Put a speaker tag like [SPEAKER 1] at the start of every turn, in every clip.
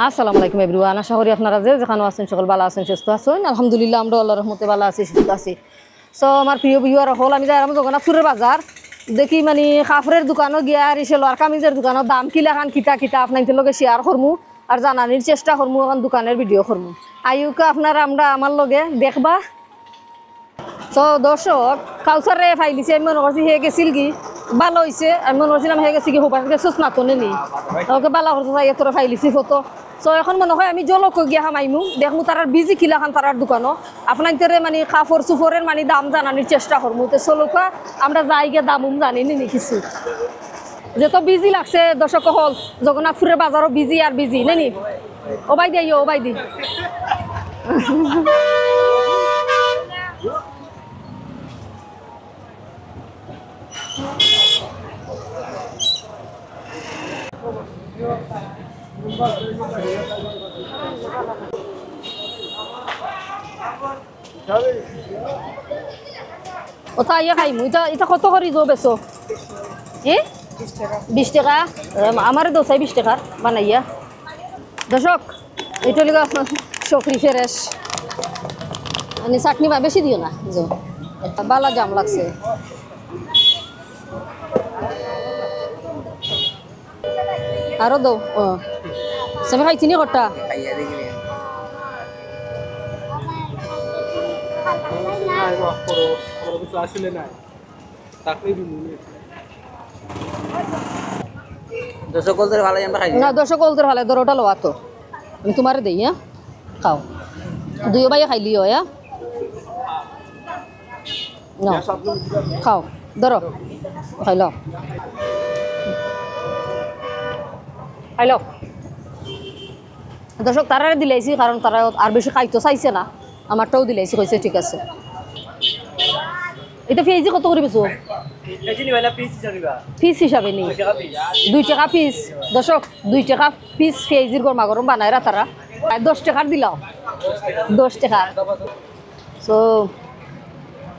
[SPEAKER 1] আসসালামু আলাইকুম এভরিওয়ান, আশা করি আপনারা যে যেখানে আছেন সকল ভালো আছেন, সুস্থ আছেন। আলহামদুলিল্লাহ আমরা আল্লাহর রহমতে ভালো আছি, সুস্থ আছি। সো আমার প্রিয় ভিউয়ার হল, আমি যাই জগন্নাথপুরের বাজার দেখি মানে কাপড়ের দোকানও গিয়া আর এসে লোয়ার কামিজের দোকানও দাম কিলা খান কিতা কিতা আপনাদের লগে শেয়ার করমু আর জানানির চেষ্টা করমু, এখন দোকানের ভিডিও করমু। আইউকে আপনারা আমার লগে দেখবা। তো দর্শক কাউসারে ফাইলিছে, আমি মনে করছি হে গেছিল কি ভালো হয়েছে, আমি মনে করছিলাম হে গেছি কি হোপার গেছিস না তো নেই ওকে ভালো করতে চাই তোরা ফাইলিছি ফটো। তো এখন মনে হয় আমি জলক গিয়া হামাইমু দেখমু তার বিজি কিলা খান তার দোকানও আপনাদের মানে কাপড় সুফরের মানে দাম জানানির চেষ্টা করমু। তো চলুকা আমরা যাই গিয়ে দাম জানি নি কিছু যে তো বিজি লাগছে দর্শক হল জগন্নাথপুরের বাজারও বিজি আর বিজি নেই। ও ভাই দি ও ভাই দি ওটা ইয়ে খাইমু। এটা কত করে যাও বেছো? 20 টাকা। আমার দোসাই 20 টাকার বানাইয়া। দর্শক এটা লিখা সকরি ফ্রেশ মানে চাটনি বা বেশি দিও না, বালা জাম লাগছে। আরো দো আমি খাইছি নি কটা
[SPEAKER 2] দর্শক কলদের ভালো
[SPEAKER 1] না। দর্শক কলদের ভালো ধরোটা লোয়া তো আমি তোমারে দেই। হ্যাঁ খাও, দুইও ভাই খাইলিও। হ্যাঁ না খাও, ধরো খাইল খাইল। দর্শক তারারে দিলাইছি কারণ তারা আর বেশি খাইতো চাইছে না, আমারটাও দিলাইছি, কইছে ঠিক আছে। এটা পেঁয়াজি কত করে বেচো? পিস হিসাবে নেই 2 টাকা পিস। দর্শক 2 টাকা পিস পেঁয়াজির গরমা গরম বানায় তারা 10 টাকার দিলাও 10 টাকা। সো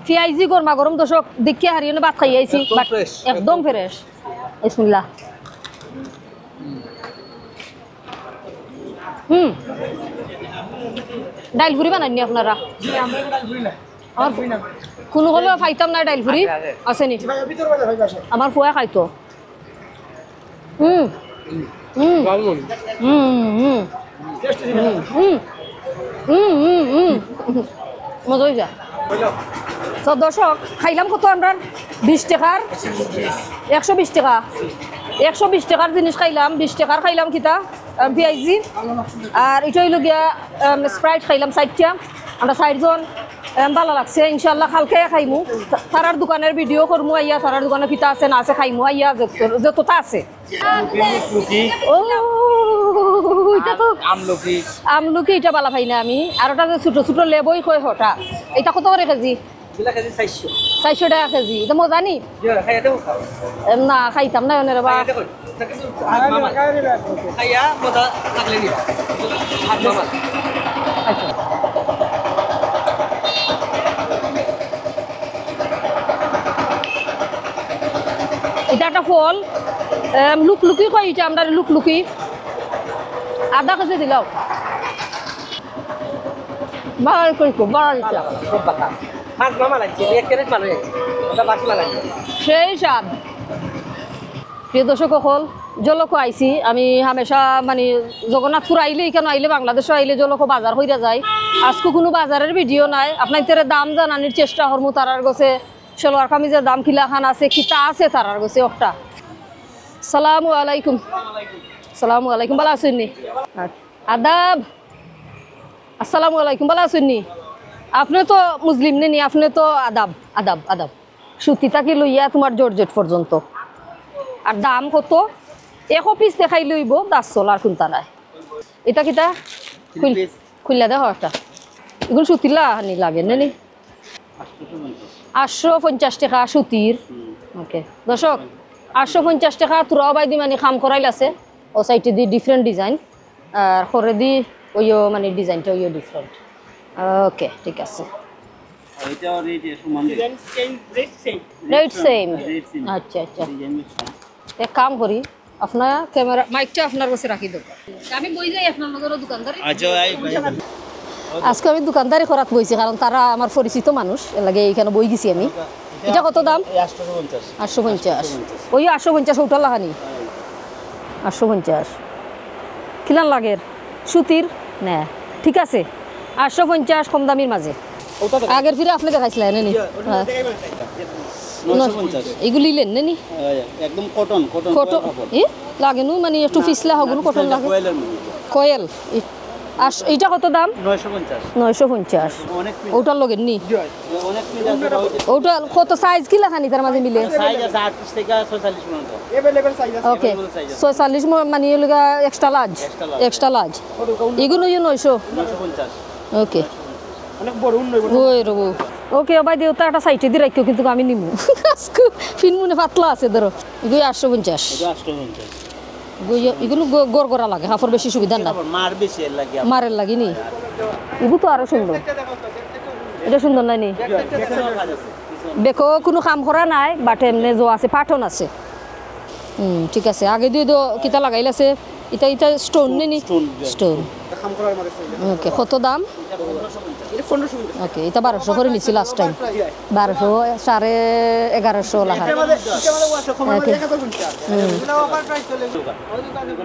[SPEAKER 1] পেঁয়াজি গরমা গরম দর্শক দেখে হারিয়ে ভাত খাই আইছি একদম ফ্রেশ। বিসমিল্লাহ। ডাইল ফুরি বানাননি আপনারা? কোনো হলেও খাইতাম না ডাইল ফুরি আছে নি, আমার ফুয়া খাইতো। মজা হয়ে যায়। তো দর্শক খাইলাম কত আমরা? 20 টাকার 120 টাকা। 120 টাকার জিনিস খাইলাম, 20 টাকার খাইলাম কিতা পেঁয়াজি আর এটা হইল গিয়া স্প্রাইট খাইলাম 4টা। আমরা 4 জন ভালো লাগছে। ইনশাল্লাহ কালকে খাইমু, তারার দোকানের ভিডিও করমু আইয়া, তারার দোকানে কিতা আছে না আছে খাইমু আইয়া যতটা আছে। ও এটা তো আমলকি, এটা বালা ভাই না আমি। আর ওটা যে ছোট ছোট লেবই কই হটা, এটা কত করে কেজি? 400 টাকা কেজি। এটা মজা নি না, খাইতাম না এনে বা এটা একটা ফল লুকলুকি কই, এটা আমরা লুকলুকি। আধা কেজি দিলাও ভালো কই খুব ভালো সেই স্বাদ। প্রিয় দর্শক সকল জলক আইছি আমি হামেশা মানে জগন্নাথপুর আইলে কেন আইলে বাংলাদেশও আইলে জলক বাজার হইয়া যায়। আজকে কোনো বাজারের ভিডিও নাই, আপনাদের দাম জানানির চেষ্টা করমু। তারার গছে সালোয়ার কামিজের দাম কিলা খান আছে কিতা আছে তারার গছে একটা। সালামু আলাইকুম। সালামু আলাইকুম, ভালো আছেন নি? আদাব। আসসালামু আলাইকুম, ভালো আছেন নি? আপনি তো মুসলিম নেই, আপনি তো আদাব আদাব আদাব। সুতি থাকি লইয়া তোমার জর্জেট পর্যন্ত। আর দাম কত? 1 পিস দেখাই লইব 10 চল আর কোনটা নাই। এটা কিটা খুললা দেখো একটা, এগুলো সুতিলা নি লাগে নি 850 টাকা সুতির। ওকে দর্শক 850 টাকা তোরাও বাই দি মানে খাম করাইল আছে। ও সাইডে দি ডিফারেন্ট ডিজাইন আর করে দি ওইও মানে ডিজাইনটা ওইও ডিফারেন্ট। ওকে ঠিক আছে, রেট সেম। আচ্ছা আচ্ছা, এক কাম করি আপনার ক্যামেরা মাইকটা আপনার কাছে রাখি দেব আমি বই যাই আপনার নজর দোকানদারি আজকে আমি দোকানদারি করাত বইছি কারণ তারা আমার পরিচিত মানুষ এর লাগে এইখানে বই গেছি আমি এটা কত দাম 850 ওই 850 ওটা লাগানি 850 কিলান লাগের সুতির না ঠিক আছে 850 কম দামির মাঝে আগের ফিরে আপনি দেখাইছিলেন নি এগুলি লেন নি
[SPEAKER 2] একদম কটন
[SPEAKER 1] কটন লাগে নু মানে একটু ফিসলা হগুন কটন লাগে কোয়েল এইটা কত দাম 950 ওটার লগের নি ওটা কত সাইজ কি লাগানি তার মাঝে মিলে
[SPEAKER 2] সাইজ আছে 38 থেকে 46 পর্যন্ত अवेलेबल সাইজ আছে
[SPEAKER 1] ওকে 46 মানে এলগা এক্সট্রা লার্জ এগুলো 950 ওকে
[SPEAKER 2] অনেক বড় উন্নয়
[SPEAKER 1] ওই রবো ওকে ভাই দেওতা একটা সাইটে দিয়ে রাখিও কিন্তু আমি নিমু আজকে ফিনমুনে পাতলা আছে ধরো এগুলো 850 এগুলো গড়গড়া লাগে হাফর বেশি সুবিধা না
[SPEAKER 2] মার বেশি লাগে
[SPEAKER 1] মারের লাগি নি এগুলো তো আরো সুন্দর এটা সুন্দর নাই নি দেখো কোনো কাম করা নাই বাট এমনি যে আছে পাঠন আছে ঠিক আছে আগে দিয়ে তো কিতা লাগাইলাছে এটা এটা স্টোন নি স্টোন
[SPEAKER 2] কাম করার মধ্যে
[SPEAKER 1] ওকে কত দাম ওকে এটা 1200 করে নিছি লাস্ট টাইম 1200 1150 লাখা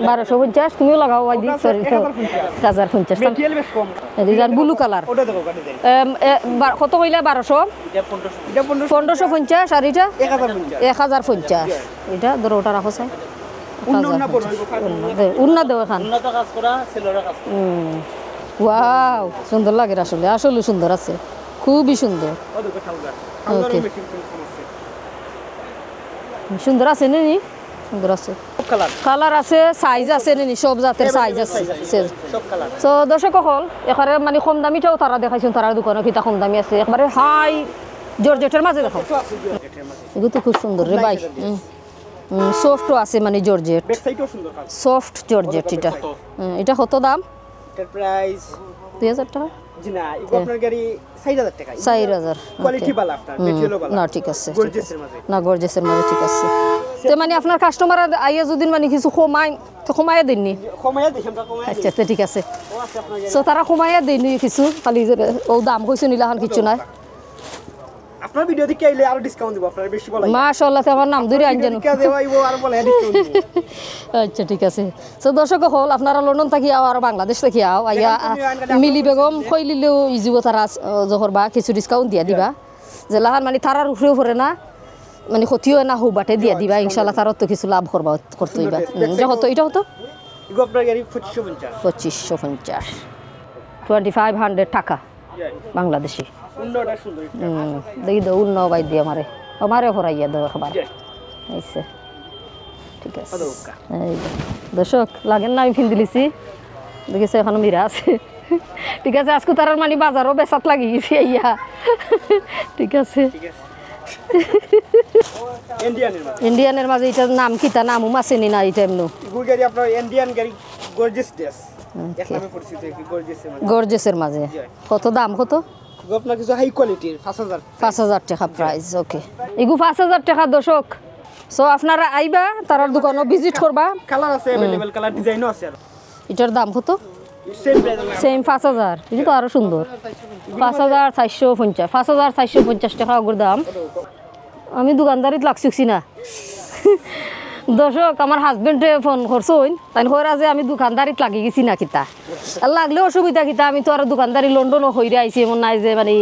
[SPEAKER 1] 1250 তুমিও লাগাও ভাই দি সরি 1050 ডিজাইন ব্লু কালার কত কইলা 1200 1550 আর এটা 1050 এটা ধরো ওটা রাখো চাই উন্না দেও এখান ওয়াও সুন্দর লাগে আসলে আসলে সুন্দর আছে খুবই সুন্দর ওকে সুন্দর আছে নি সুন্দর আছে কালার আছে সাইজ আছে নি সব জাতের সাইজ আছে
[SPEAKER 2] সব কালার
[SPEAKER 1] তো দর্শক হল এখানে মানে কম দামিটাও তারা দেখাইছেন তারা দোকানে কিতা কম দামি আছে একবারে হাই জর্জেটের মাঝে দেখো এগুলো তো খুব সুন্দর রে ভাই সফটও আছে মানে জর্জেট সফট জর্জেট এটা এটা কত দাম
[SPEAKER 2] এটার প্রাইস
[SPEAKER 1] 2000 টাকা
[SPEAKER 2] জি না এগুলো আপনার গাড়ি 4000 টাকা
[SPEAKER 1] 4000
[SPEAKER 2] কোয়ালিটি ভালো আপনার মেটেরিয়াল ভালো
[SPEAKER 1] না ঠিক আছে
[SPEAKER 2] গর্জিয়াসের মাঝে
[SPEAKER 1] না গর্জিয়াসের মাঝে ঠিক আছে তো মানে আপনার কাস্টমার আইয়া যদি মানে কিছু কমায় তো কমায়া দেননি
[SPEAKER 2] কমায়া দেখেন আমরা কমায়া
[SPEAKER 1] আচ্ছা তো ঠিক আছে
[SPEAKER 2] ও আছে আপনার
[SPEAKER 1] সো তারা কমায়া দেননি কিছু খালি ও দাম কইছো নিলাহান কিছু নাই
[SPEAKER 2] আপনার ভিডিও দেখে আইলে আরো ডিসকাউন্ট দিব আপনার বেশি বলা
[SPEAKER 1] মাশাআল্লাহ আমার নাম ধরে আইন জানো
[SPEAKER 2] কে দেওয়াইবো আর বলে ডিসকাউন্ট দিব
[SPEAKER 1] আচ্ছা ঠিক আছে সো দর্শক হল আপনারা লন্ডন থাকি আও আর বাংলাদেশ থাকি আও আইয়া মিলি বেগম কইলিলেও ইজিব তারা জহর বা কিছু ডিসকাউন্ট দিয়া দিবা যে লাহান মানে তারার উপরেও পড়ে না মানে ক্ষতিও না হো বাটে দিয়া দিবা ইনশাআল্লাহ তারও তো কিছু লাভ করবা করতে হইবা এটা হতো
[SPEAKER 2] এগো আপনার গাড়ি 2550
[SPEAKER 1] 2500 টাকা বাংলাদেশি
[SPEAKER 2] উন্নটা সুন্দর
[SPEAKER 1] দেখি দাও উন্ন বাই দিয়ে আমারে হরাইয়া দাও খাবার আইছে ঠিক আছে এই দর্শক লাগেন না আমি ফিন দিলিছি দেখেছে এখনো মিরা আছে ঠিক আছে আজকে তার মানে বাজারও বেচাত লাগি গেছি আইয়া ঠিক আছে ইন্ডিয়ানের মাঝে এটার নাম কিতা নামও মাসেনি না এটা এমনি
[SPEAKER 2] গুল গাড়ি আপনার ইন্ডিয়ান গাড়ি গর্জিয়াস ড্রেস এক নামে পরিচিত কি
[SPEAKER 1] গর্জিয়াসের মাঝে কত দাম কত
[SPEAKER 2] আপনার কিছু হাই কোয়ালিটির
[SPEAKER 1] 5000 টাকা প্রাইস ওকে এগু 5000 টাকা দর্শক সো আপনারা আইবা তারার দোকানে ভিজিট করবা
[SPEAKER 2] কালার আছে अवेलेबल কালার ডিজাইনও আছে আর
[SPEAKER 1] এটার দাম কত
[SPEAKER 2] সেম প্রাইস
[SPEAKER 1] সেম 5000 এটা তো আরো সুন্দর 5450 টাকা ওর দাম আমি দোকানদারিত লাগছি না দর্শক আমার হাজবেন্ডে ফোন করছইন তাই হইরা যে আমি দোকানদারিত লাগি গেছি না কিতা আর লাগলে অসুবিধা কিতা আমি তো আর দোকানদারি লন্ডনও হইরে আইছি এমন নাই যে মানে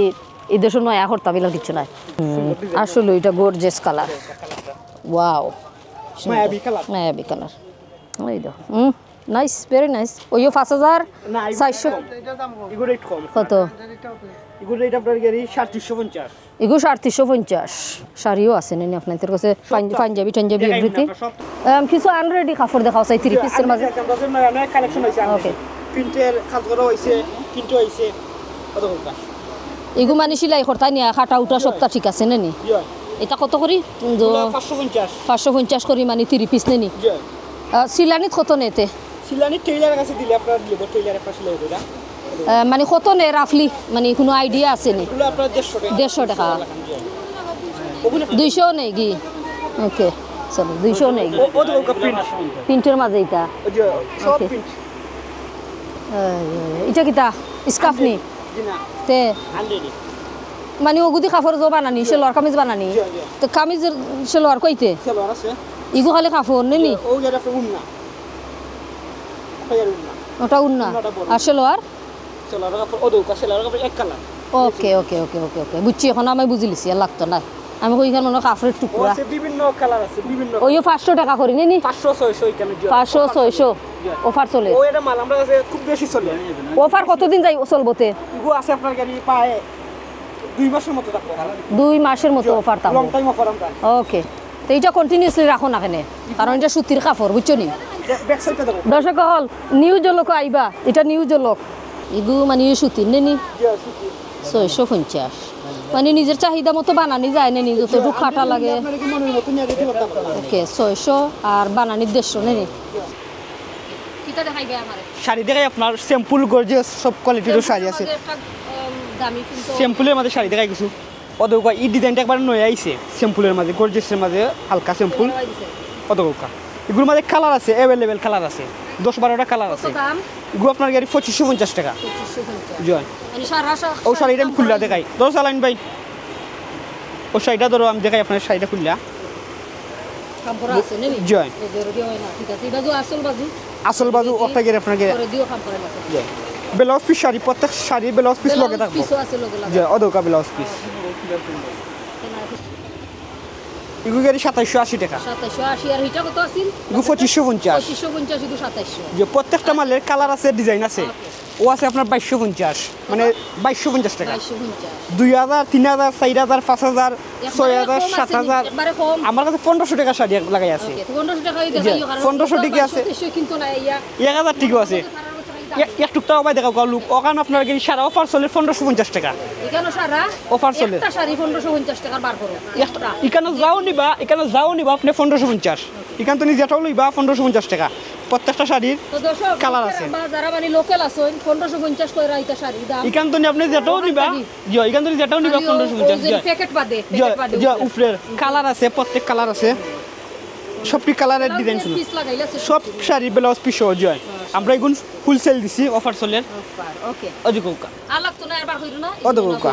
[SPEAKER 1] এই দেশ নয়া করতাম এলাম কিছু নাই আসলে এটা গর্জিয়াস কালার ওয়াও মায়াবী কালার এই দাও নাইস ভেরি নাইস ওইও 5400
[SPEAKER 2] এগুলো একটু কম
[SPEAKER 1] কত
[SPEAKER 2] এগুলো এটা আপনার গাড়ি 3750
[SPEAKER 1] এগুলো 3750 শাড়িও আছে নি আপনাদের কাছে পাঞ্জাবি এভরিথিং কিছু আনরেডি কাপড় দেখাও চাই 3 পিসের মাঝে
[SPEAKER 2] অনেক কালেকশন হইছে
[SPEAKER 1] ওকে
[SPEAKER 2] প্রিন্টের খাতগড় হইছে প্রিন্টও হইছে কত টাকা
[SPEAKER 1] এগু মানে সিলাই করতাই নিয়া কাটা উঠা সপ্তাহ ঠিক আছে নি এটা কত করি 550 করি মানে 3 পিস নেনি সিলানিত কত নেতে
[SPEAKER 2] সিলানি টেইলার কাছে দিলে আপনার লিবো টেইলারের পাশে লইবো না
[SPEAKER 1] মানে কত নে রাফলি মানে কোনো আইডিয়া আছে নি
[SPEAKER 2] এগুলো আপনার 150 টাকা
[SPEAKER 1] 200 টাকা 200 নেই কি ওকে চলো 200 নেই
[SPEAKER 2] ও দেখো প্রিন্ট
[SPEAKER 1] প্রিন্টের মাঝে এটা
[SPEAKER 2] ওই যে সব
[SPEAKER 1] Okay.
[SPEAKER 2] প্রিন্ট
[SPEAKER 1] এটা কিতা স্কার্ফ নি
[SPEAKER 2] জি না
[SPEAKER 1] তে
[SPEAKER 2] 100
[SPEAKER 1] মানে ওগুদি কাপড় জো বানানি সেলোয়ার কামিজ বানানি
[SPEAKER 2] জি জি
[SPEAKER 1] তো কামিজের সেলোয়ার কইতে
[SPEAKER 2] সেলোয়ার আছে
[SPEAKER 1] ইগু খালি কাপড় নেনি
[SPEAKER 2] ও যেটা উন্না উন্না
[SPEAKER 1] ওটা উন্না আর সেলোয়ার
[SPEAKER 2] সেলোয়ার কাপড় ও দেখো সেলোয়ার কাপড় এক কালার
[SPEAKER 1] ওকে ওকে ওকে ওকে ওকে বুঝছি এখন আমি বুঝি লিছি আর লাগতো না আমি কইখান মনে হয় কাপড়ের
[SPEAKER 2] ও
[SPEAKER 1] টুকরা
[SPEAKER 2] আছে বিভিন্ন কালার আছে বিভিন্ন
[SPEAKER 1] ওইও 500 টাকা করি নেনি
[SPEAKER 2] 500 600 এখানে
[SPEAKER 1] 500 600 অফার চলে
[SPEAKER 2] ও এটা মাল আমরা কাছে খুব বেশি চলে
[SPEAKER 1] অফার কতদিন যাই চলবতে
[SPEAKER 2] ইগো আছে আপনার গাড়ি পায় 2 মাসের মতো থাকবে
[SPEAKER 1] 2 মাসের মতো অফার
[SPEAKER 2] লং
[SPEAKER 1] থাকবে
[SPEAKER 2] টাইম অফার আমরা
[SPEAKER 1] ওকে তো এইটা কন্টিনিউসলি রাখো না কেন কারণ এটা সুতির কাপড় বুঝছো নি
[SPEAKER 2] ব্যাক সাইডটা দেখো
[SPEAKER 1] দর্শক হল নিউ জলক আইবা এটা নিউ জলক ইগু মানে সুতির নেনি
[SPEAKER 2] জি আছে
[SPEAKER 1] 650 মানে নিজের চাহিদা মতো বানানি যায় নেনি যতটুকু খাটা লাগে
[SPEAKER 2] আপনার কি মনের মতো নিয়ে দিতে পারতাম
[SPEAKER 1] ওকে 600 আর বানানির 150 নেনি কিটা দেখাইবে আমারে
[SPEAKER 2] শাড়ি দেখাই আপনার সিম্পল গর্জিয়াস সব কোয়ালিটির শাড়ি আছে
[SPEAKER 1] দামি কিন্তু
[SPEAKER 2] সিম্পলের মধ্যে শাড়ি দেখাই কিছু অদৌকা এই ডিজাইনটা একবার নয় আইছে সিম্পলের মধ্যে গর্জিয়াসের মাঝে হালকা সিম্পল অদৌকা এগুলোর মধ্যে কালার আছে অ্যাভেলেবেল কালার আছে 10-12টা কালার আছে
[SPEAKER 1] দাম
[SPEAKER 2] এগুলো আপনার গাড়ি 2550 টাকা
[SPEAKER 1] 2550
[SPEAKER 2] জয়
[SPEAKER 1] মানে সারা
[SPEAKER 2] ও শাড়িটা আমি খুললা দেখাই ধরো চালাইন ভাই ও শাড়িটা ধরো আমি দেখাই আপনার শাড়িটা খুললা
[SPEAKER 1] কাপড় আছে নেনি
[SPEAKER 2] জয়
[SPEAKER 1] এই জরুরি হয় না ঠিক আছে এই বাজু আসল বাজু
[SPEAKER 2] আসল বাজু ওটা গেলে আপনার গেলে
[SPEAKER 1] করে দিও কাপড় আছে
[SPEAKER 2] জয় ব্লাউজ পিস শাড়ি প্রত্যেক শাড়ি ব্লাউজ পিস লগে থাকবো
[SPEAKER 1] পিসও আছে লগে লাগা
[SPEAKER 2] জয় অদৌকা ব্লাউজ পিস এগুলো গাড়ি 2780 টাকা
[SPEAKER 1] 2780 আর এটা কত আছিল
[SPEAKER 2] এগুলো 2550
[SPEAKER 1] 2550 শুধু 2700
[SPEAKER 2] যে প্রত্যেকটা মালের কালার আছে ডিজাইন আছে ও আছে আপনার 2250 মানে 2250 টাকা
[SPEAKER 1] 2250
[SPEAKER 2] 2000 3000 4000 5000 6000 7000
[SPEAKER 1] একবারে কম
[SPEAKER 2] আমার কাছে 1500 টাকা শাড়ি লাগাই আছে
[SPEAKER 1] ওকে 1500 টাকাই দেখাইও কারণ
[SPEAKER 2] 1500 টাকা আছে।
[SPEAKER 1] 2700 কিন্তু না ইয়া
[SPEAKER 2] 1000 টাকা আছে এক টুকটাও ভাই দেখাও লুক ওখানে আপনার কি সারা অফার চলে 1550 টাকা
[SPEAKER 1] এখানে সারা
[SPEAKER 2] অফার চলে
[SPEAKER 1] একটা শাড়ি 1550 টাকার বার করো একটা
[SPEAKER 2] এখানে যাও নিবা আপনি 1550 এখান তো যেটাও লইবা 1550 টাকা প্রত্যেকটা শাড়ির
[SPEAKER 1] তো দর্শক
[SPEAKER 2] কালার আছে।
[SPEAKER 1] বা যারা মানে লোকাল আছে 1550 করে রাইতা শাড়ি দাম
[SPEAKER 2] এখান তো আপনি যেটাও নিবা জয় এখান তো যেটাও নিবা 1550 জয়
[SPEAKER 1] প্যাকেট বাদে
[SPEAKER 2] জয় জয় উপরের কালার আছে প্রত্যেক কালার আছে সবটি কালারের ডিজাইন ছিল
[SPEAKER 1] পিস লাগাইলা
[SPEAKER 2] সব শাড়ি ব্লাউজ পিস জয় আমরা এগুন হোলসেল দিছি অফার চলে
[SPEAKER 1] ওকে
[SPEAKER 2] অধিকৌকা
[SPEAKER 1] আলাক তো না এবার কইরো না
[SPEAKER 2] অধিকৌকা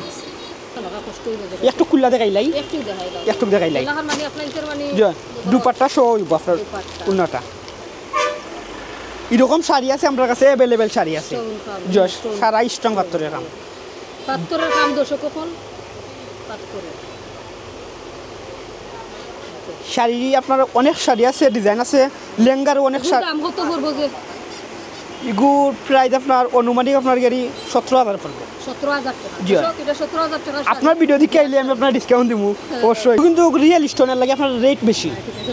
[SPEAKER 1] টাকা কষ্ট হইলো যে
[SPEAKER 2] একটু খুললা দেখাইলাই
[SPEAKER 1] একটু দেখাই দাও
[SPEAKER 2] একটু দেখাইলাই
[SPEAKER 1] লাহার মানে আপনাদের মানে
[SPEAKER 2] জয় দুপাট্টা শো হইব আপনার উন্নটা এরকম শাড়ি আছে আমার কাছে অ্যাভেলেবেল শাড়ি আছে জয় সারা স্ট্রং পাত্তরের কাম
[SPEAKER 1] পাত্তরের কাম দর্শক কখন পাত্তরের
[SPEAKER 2] শাড়ি আপনার অনেক শাড়ি আছে ডিজাইন আছে লেহেঙ্গারও অনেক শাড়ি
[SPEAKER 1] দাম কত পড়বো যে
[SPEAKER 2] এগুর প্রাইস আপনার অনুমানিক আপনার গাড়ি 17000 পড়বে
[SPEAKER 1] 17000 টাকা
[SPEAKER 2] জি।
[SPEAKER 1] দর্শক এটা 17000 টাকা
[SPEAKER 2] আপনার ভিডিও দেখে আইলে আমি আপনার ডিসকাউন্ট দিব অবশ্যই কিন্তু রিয়েল স্টোনের লাগে আপনার রেট বেশি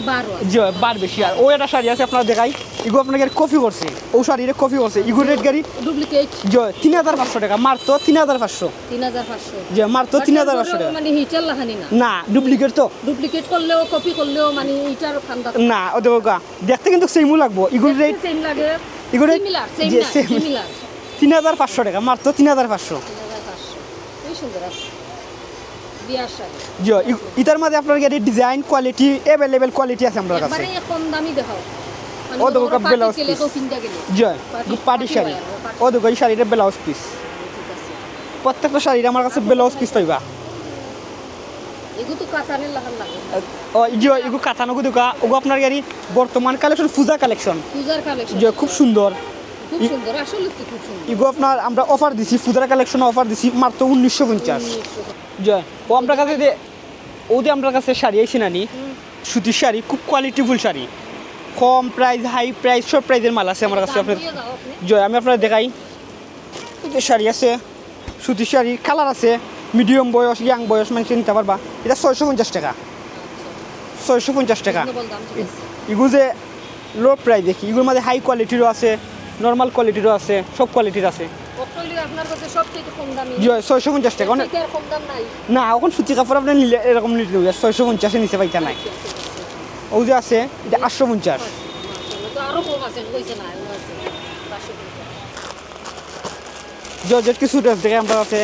[SPEAKER 1] 12
[SPEAKER 2] জি বার বেশি আর ও একটা শাড়ি আছে আপনার দেখাই এগুলো আপনার গাড়ি কপি করছে ও শাড়িরে কপি করছে এগুর রেট গাড়ি
[SPEAKER 1] ডুপ্লিকেট
[SPEAKER 2] জি 3500 টাকা মাত্র 3500
[SPEAKER 1] 3500
[SPEAKER 2] জি মাত্র 3500 টাকা
[SPEAKER 1] মানে হিটার লাহানি না
[SPEAKER 2] না ডুপ্লিকেট তো
[SPEAKER 1] ডুপ্লিকেট করলেও কপি করলেও মানে এটার খান্দা
[SPEAKER 2] না ও দেখো দেখতে কিন্তু সেমও লাগবো এগুর রেট
[SPEAKER 1] সেম লাগে
[SPEAKER 2] এগুলো
[SPEAKER 1] সিমিলার সেম
[SPEAKER 2] জি,
[SPEAKER 1] না
[SPEAKER 2] same।
[SPEAKER 1] সিমিলার
[SPEAKER 2] 3500 টাকা মাত্র 3500
[SPEAKER 1] 3500 এই সুন্দর আছে বিয়ার শাড়ি
[SPEAKER 2] জি ইটার মধ্যে আপনার গাড়ি ডিজাইন কোয়ালিটি অ্যাভেলেবেল কোয়ালিটি আছে আমার কাছে
[SPEAKER 1] একবারে কম দামি দেখাও মানে
[SPEAKER 2] ও দেখো
[SPEAKER 1] বড় party
[SPEAKER 2] ব্লাউজ
[SPEAKER 1] গেলে
[SPEAKER 2] পিস
[SPEAKER 1] তো কিনতে গেলে
[SPEAKER 2] জয় পাটি শাড়ি ও দেখো এই শাড়িটা ব্লাউজ পিস
[SPEAKER 1] ঠিক আছে
[SPEAKER 2] প্রত্যেকটা শাড়ির আমার কাছে ব্লাউজ পিস পাইবা
[SPEAKER 1] এগুলো তো কাতানের লাগান লাগে
[SPEAKER 2] ও জয় এগু কাতানগু দেখা ওগো আপনার গাড়ি বর্তমান কালেকশন পূজা কালেকশন
[SPEAKER 1] পূজার কালেকশন
[SPEAKER 2] জয় খুব সুন্দর
[SPEAKER 1] খুব সুন্দর আসলে কি খুব সুন্দর
[SPEAKER 2] এগু আপনার আমরা অফার দিছি পূজার কালেকশন অফার দিছি মাত্র 1950 জয় ও আমরা কাছে যে ওদের আমরা কাছে শাড়ি আইছি নানি সুতির শাড়ি খুব কোয়ালিটিফুল শাড়ি কম প্রাইস হাই প্রাইস সব প্রাইসের মাল আছে আমার কাছে আপনার
[SPEAKER 1] দিয়ে দাও আপনি
[SPEAKER 2] জয় আমি আপনার দেখাই এই যে শাড়ি আছে সুতির শাড়ি কালার আছে মিডিয়াম বয়স ইয়াং বয়স মানে নিতে পারবা এটা 650 টাকা 650 টাকা
[SPEAKER 1] বল দাম ঠিক আছে
[SPEAKER 2] এগুলো যে লো প্রাইস দেখি এগুলোর মধ্যে হাই কোয়ালিটিরও আছে নর্মাল কোয়ালিটিরও আছে সব কোয়ালিটির আছে
[SPEAKER 1] অকটলি আপনার কাছে সবচেয়ে কম দামি
[SPEAKER 2] জয় 650 টাকা অনেক
[SPEAKER 1] কি আর কম দাম নাই
[SPEAKER 2] না এখন সুতি কাপড় আপনি নিলে এরকম নিতে হবে 650 নিচে পাইতা নাই ও যে আছে এটা 850
[SPEAKER 1] তো আরো কম আছে কইছে না ও আছে 550
[SPEAKER 2] জর্জেট কিছু ড্রেস দেখে আমরা আছে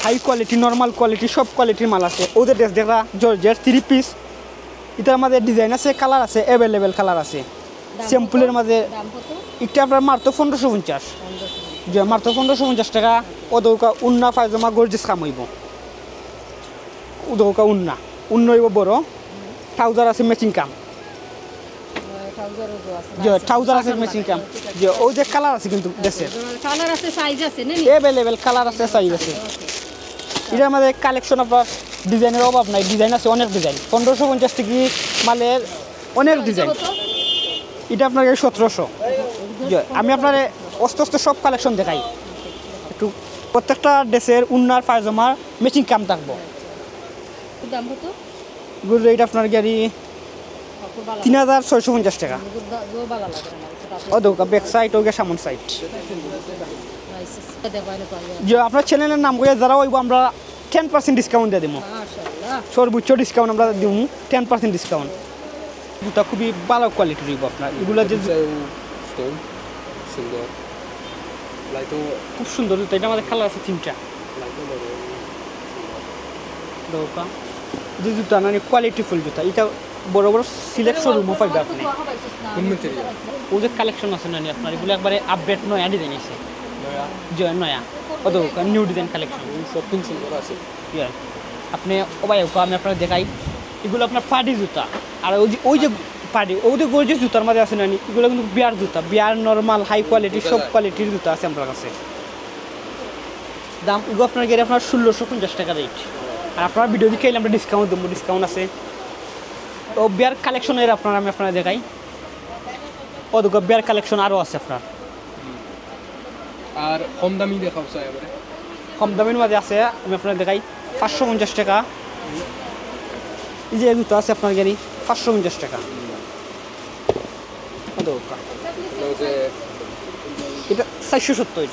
[SPEAKER 2] হাই কোয়ালিটি নর্মাল কোয়ালিটি সব কোয়ালিটির মাল আছে ওদের ড্রেস দেখা জর্জেট 3 পিস এটার মাঝে ডিজাইন আছে, কালার আছে, অ্যাভেলেবেল কালার আছে। স্যাম্পলের মাঝে এটা আপনার মাত্র 1550, যে মাত্র 1550 টাকা। ওদৌকা উন্না পায়জামা গর্জিস কাম হইব, ওদৌকা উন্না হইব বড়, ট্রাউজার আছে ম্যাচিং কাম, যে ট্রাউজার আছে ম্যাচিং কাম, যে ওই যে কালার আছে কিন্তু দেশের
[SPEAKER 1] কালার আছে, সাইজ আছে না?
[SPEAKER 2] অ্যাভেলেবেল কালার আছে, সাইজ আছে। এটার মধ্যে কালেকশন আপনার ডিজাইনের অভাব নাই, ডিজাইন আছে অনেক ডিজাইন। 1550 টাকা মালের অনেক ডিজাইন। এটা আপনার 1700। আমি আপনার আস্তে আস্তে সব কালেকশন দেখাই একটু। প্রত্যেকটা ড্রেসের উন্নার পায়জামার ম্যাচিং কাম থাকবো। এটা আপনার গাড়ি 3650 টাকা। ও দৌকা ব্যাক সাইড ওকে সামন সাইড। যে আপনার চ্যানেলের নাম করে যারা ওইব আমরা 10% ডিসকাউন্ট দিয়ে দেবো, সর্বোচ্চ ডিসকাউন্ট আমরা দিব 10% ডিসকাউন্ট। জুতা খুবই ভালো কোয়ালিটির হইব আপনার। এগুলো যে খুব সুন্দর জুতা। এটা আমাদের কালার আছে 3টা। যে জুতা মানে কোয়ালিটিফুল জুতা, এটা বড় বড় সিলেকশন রুমও পাইবে আপনি। ও যে কালেকশন আছে না আপনার, এগুলো একবারে আপডেট নয়া ডিজাইন আছে, জয় নয়া কত নিউ ডিজাইন কালেকশন সব সুন্দর আছে। আপনি ওবাই আমি আপনার দেখাই, এগুলো আপনার পার্টি জুতা। আর ওই যে পার্টি ওই যে গর্জিয়াস জুতার মাঝে আছে না, এগুলো কিন্তু বিয়ার জুতা, বিয়ার নর্মাল হাই কোয়ালিটি সব কোয়ালিটির জুতা আছে আপনার কাছে। দাম এগুলো আপনার গেলে আপনার 1650 টাকা রেট। আর আপনার ভিডিও দেখে আমরা ডিসকাউন্ট দেবো, ডিসকাউন্ট আছে। ও বিয়ার কালেকশনের আমি আপনারা দেখাই, ও দেখো বিয়ার কালেকশন আরও আছে আপনার।
[SPEAKER 3] আর কম দামি দেখাও চাই এবারে।
[SPEAKER 2] কম দামের মাঝে আছে আমি আপনার দেখাই 550 টাকা। এই যে জুতো আছে আপনার গাড়ি 550 টাকা। এটা 470।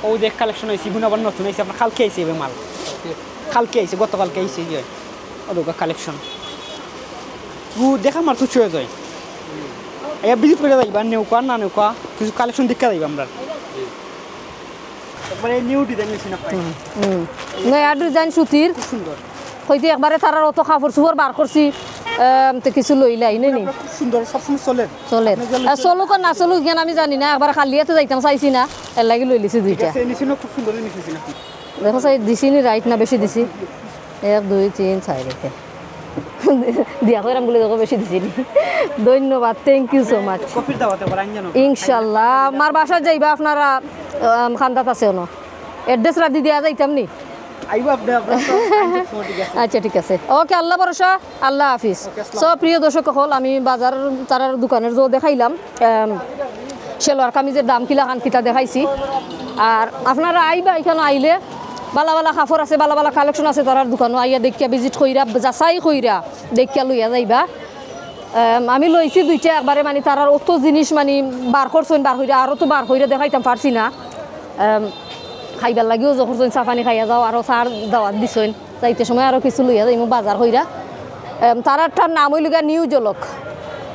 [SPEAKER 2] ও যে কালেকশন হয়েছে এগুলো আবার নতুন হয়েছে আপনার, কালকে আইছে মাল, কালকে আইছে, গতকালকে আইছে। যে ও কালেকশন দেখা মার তো চয়ে যায়। এবার ভিজিট করে যাইবা, নেউকা না নেউকা কিছু কালেকশন দেখা যাইবা আমরা। একবারে নিউ ডিজাইন হয়েছে না,
[SPEAKER 1] নয়া ডিজাইন সুতির
[SPEAKER 2] সুন্দর
[SPEAKER 1] হইতে একবারে তারার অত কাপড় চোপড় বার করছি, তো কিছু লইলাই নি
[SPEAKER 2] খুব সুন্দর, সবসময় চলে
[SPEAKER 1] চলে। চলুক আর না চলুক কেন আমি জানি না, একবার খালিয়াতে যাইতাম চাইছি না, এর লাগি লই লিছি দুইটা।
[SPEAKER 2] খুব সুন্দর নিয়েছি নাকি
[SPEAKER 1] দেখো চাই দিছি নি রাইট না বেশি দিছি? 1 2 3 4 রেখে দিয়া কইরাম বলে দেখো বেশি দিছি নি। ধন্যবাদ, থ্যাংক ইউ সো মাচ।
[SPEAKER 2] কফির দাওয়াতে বড় আইন জানো
[SPEAKER 1] ইনশাআল্লাহ আমার বাসা যাইবা আপনারা, খান্দাত আছে না অ্যাড্রেস রাদি দিয়া যাইতাম নি।
[SPEAKER 2] আইবা আপনি
[SPEAKER 1] আচ্ছা ঠিক আছে, ওকে, আল্লাহ ভরসা, আল্লাহ হাফিজ। সব প্রিয় দর্শক হল, আমি বাজার তারার দোকানের যে দেখাইলাম সেলোয়ার কামিজের দাম কিলা খান কিতা দেখাইছি। আর আপনারা আইবা, এখানে আইলে বালা বালা কাপড় আছে, বালা বালা কালেকশন আছে তারার দোকানও, আইয়া দেখিয়া ভিজিট কইরা যাচাই কইরা দেখিয়া লইয়া যাইবা। আমি লইছি দুইটা একবারে, মানে তারার অত জিনিস মানে বার করছেন, বার হইরা আরও তো বার হইরা দেখাইতাম পারছি না। খাইবার লাগিও যখন চাপানি খাইয়া যাও, আরও চার দাওয়াত দিছেন, যাইতে সময় আরও কিছু লইয়া যাই বাজার হইরা। তারারটার নাম হইল গিয়া নিউ জলক।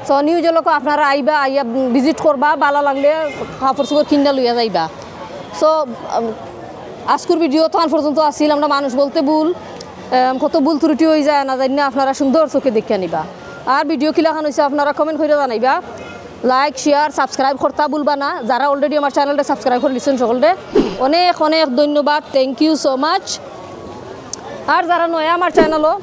[SPEAKER 1] সো নিউ জলক আপনারা আইবা, আইয়া ভিজিট করবা, ভালো লাগলে কাপড় চোপড় কিনা লইয়া যাইবা। সো আজকের ভিডিও তখন পর্যন্ত আসছিল। আমরা মানুষ বলতে ভুল, কত ভুল ত্রুটি হয়ে যায় না জানি না, আপনারা সুন্দর চোখে দেখে নিবা। আর ভিডিও কিলাখান হয়েছে আপনারা কমেন্ট করে জানাইবা, লাইক শেয়ার সাবস্ক্রাইব করতে ভুলবা না। যারা অলরেডি আমার চ্যানেলটা সাবস্ক্রাইব করে লিখছেন সকলকে অনেক অনেক ধন্যবাদ, থ্যাংক ইউ সো মাচ। আর যারা নয় আমার চ্যানেলও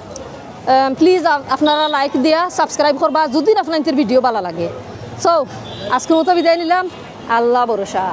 [SPEAKER 1] প্লিজ আপনারা লাইক দিয়া সাবস্ক্রাইব করবা যদি আপনাদের ভিডিও ভালো লাগে। সো আজকের মতো বিদায় নিলাম, আল্লাহ ভরসা।